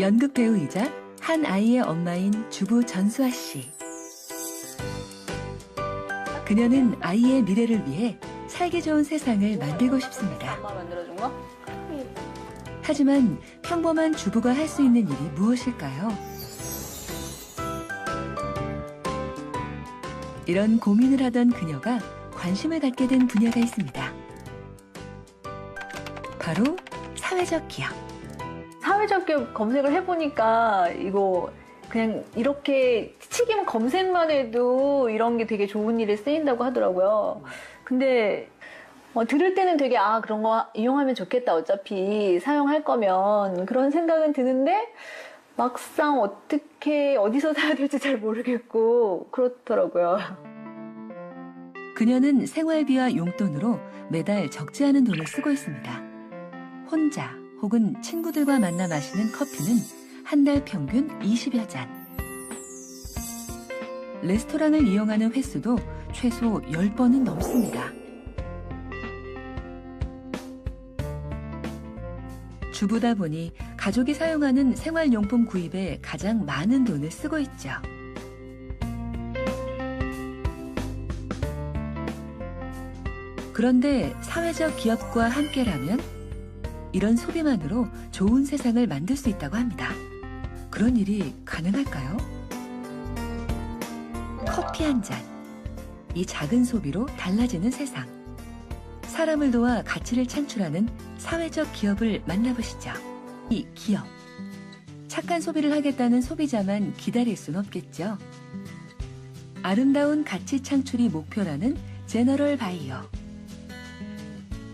연극 배우이자 한 아이의 엄마인 주부 전수아 씨. 그녀는 아이의 미래를 위해 살기 좋은 세상을 만들고 싶습니다. 엄마 만들어준 거? 하지만 평범한 주부가 할 수 있는 일이 무엇일까요? 이런 고민을 하던 그녀가 관심을 갖게 된 분야가 있습니다. 바로 사회적 기업. 사회적 기업 검색을 해보니까 이거 그냥 이렇게 치기만 검색만 해도 이런 게 되게 좋은 일에 쓰인다고 하더라고요. 근데 들을 때는 되게 그런 거 이용하면 좋겠다. 어차피 사용할 거면 그런 생각은 드는데 막상 어떻게 어디서 사야 될지 잘 모르겠고 그렇더라고요. 그녀는 생활비와 용돈으로 매달 적지 않은 돈을 쓰고 있습니다. 혼자 혹은 친구들과 만나 마시는 커피는 한 달 평균 20여 잔. 레스토랑을 이용하는 횟수도 최소 10번은 넘습니다. 주부다 보니 가족이 사용하는 생활용품 구입에 가장 많은 돈을 쓰고 있죠. 그런데 사회적 기업과 함께라면 이런 소비만으로 좋은 세상을 만들 수 있다고 합니다. 그런 일이 가능할까요? 커피 한 잔. 이 작은 소비로 달라지는 세상. 사람을 도와 가치를 창출하는 사회적 기업을 만나보시죠. 이 기업. 착한 소비를 하겠다는 소비자만 기다릴 순 없겠죠. 아름다운 가치 창출이 목표라는 제너럴 바이어.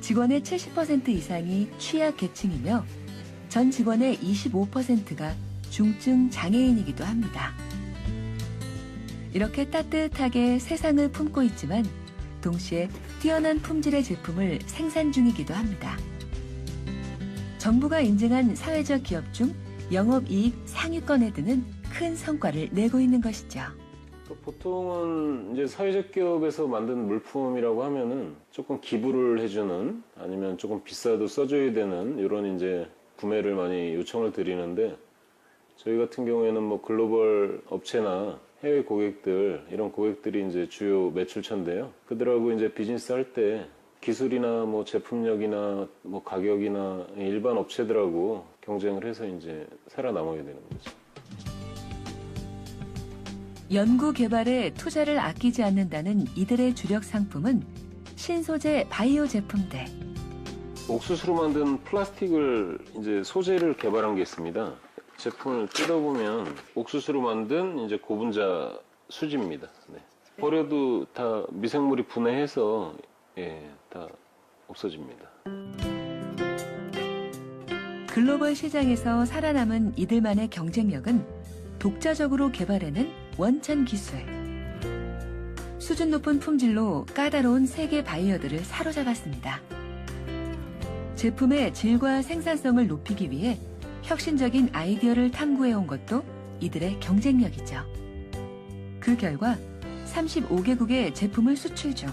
직원의 70% 이상이 취약 계층이며 전 직원의 25%가 중증 장애인이기도 합니다. 이렇게 따뜻하게 세상을 품고 있지만 동시에 뛰어난 품질의 제품을 생산 중이기도 합니다. 정부가 인증한 사회적 기업 중 영업이익 상위권에 드는 큰 성과를 내고 있는 것이죠. 보통은 이제 사회적 기업에서 만든 물품이라고 하면은 조금 기부를 해주는 아니면 조금 비싸도 써줘야 되는 이런 이제 구매를 많이 요청을 드리는데 저희 같은 경우에는 뭐 글로벌 업체나 해외 고객들 이런 고객들이 이제 주요 매출처인데요. 그들하고 이제 비즈니스 할 때 기술이나 뭐 제품력이나 뭐 가격이나 일반 업체들하고 경쟁을 해서 이제 살아남아야 되는 거죠. 연구 개발에 투자를 아끼지 않는다는 이들의 주력 상품은 신소재 바이오 제품들. 옥수수로 만든 플라스틱을 이제 소재를 개발한 게 있습니다. 제품을 뜯어보면 옥수수로 만든 이제 고분자 수지입니다. 네. 버려도 다 미생물이 분해해서 다 없어집니다. 글로벌 시장에서 살아남은 이들만의 경쟁력은 독자적으로 개발해낸 원천 기술. 수준 높은 품질로 까다로운 세계 바이어들을 사로잡았습니다. 제품의 질과 생산성을 높이기 위해 혁신적인 아이디어를 탐구해온 것도 이들의 경쟁력이죠. 그 결과 35개국의 제품을 수출 중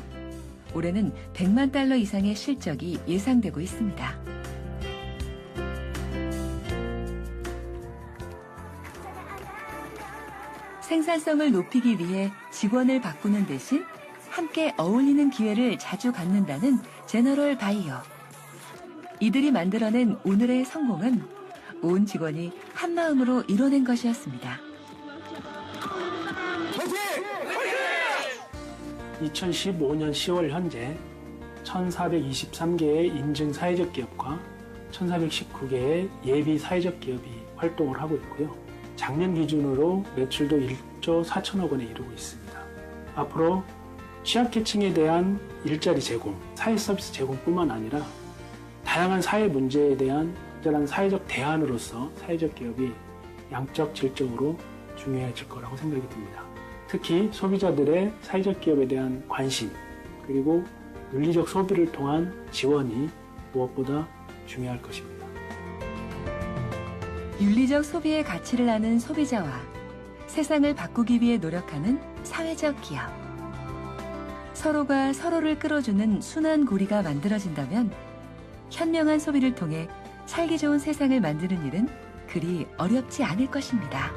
올해는 100만 달러 이상의 실적이 예상되고 있습니다. 생산성을 높이기 위해 직원을 바꾸는 대신 함께 어울리는 기회를 자주 갖는다는 제너럴 바이어. 이들이 만들어낸 오늘의 성공은 온 직원이 한마음으로 이뤄낸 것이었습니다. 2015년 10월 현재 1,423개의 인증 사회적 기업과 1,419개의 예비 사회적 기업이 활동을 하고 있고요. 작년 기준으로 매출도 1조 4천억 원에 이르고 있습니다. 앞으로 취약계층에 대한 일자리 제공, 사회 서비스 제공뿐만 아니라 다양한 사회 문제에 대한 적절한 사회적 대안으로서 사회적 기업이 양적, 질적으로 중요해질 거라고 생각이 듭니다. 특히 소비자들의 사회적 기업에 대한 관심, 그리고 윤리적 소비를 통한 지원이 무엇보다 중요할 것입니다. 윤리적 소비의 가치를 아는 소비자와 세상을 바꾸기 위해 노력하는 사회적 기업. 서로가 서로를 끌어주는 순환 고리가 만들어진다면 현명한 소비를 통해 살기 좋은 세상을 만드는 일은 그리 어렵지 않을 것입니다.